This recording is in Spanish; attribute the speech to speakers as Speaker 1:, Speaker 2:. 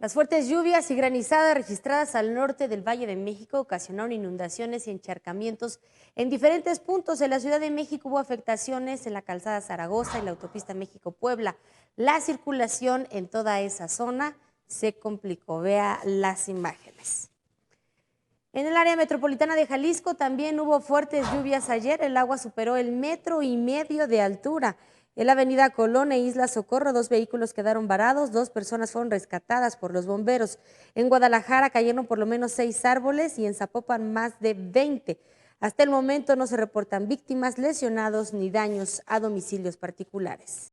Speaker 1: Las fuertes lluvias y granizadas registradas al norte del Valle de México ocasionaron inundaciones y encharcamientos en diferentes puntos. De la Ciudad de México hubo afectaciones en la calzada Zaragoza y la autopista México-Puebla. La circulación en toda esa zona se complicó. Vea las imágenes. En el área metropolitana de Jalisco también hubo fuertes lluvias ayer. El agua superó el 1,5 metros de altura. En la avenida Colón e Isla Socorro, 2 vehículos quedaron varados, 2 personas fueron rescatadas por los bomberos. En Guadalajara cayeron por lo menos 6 árboles y en Zapopan más de 20. Hasta el momento no se reportan víctimas, lesionados ni daños a domicilios particulares.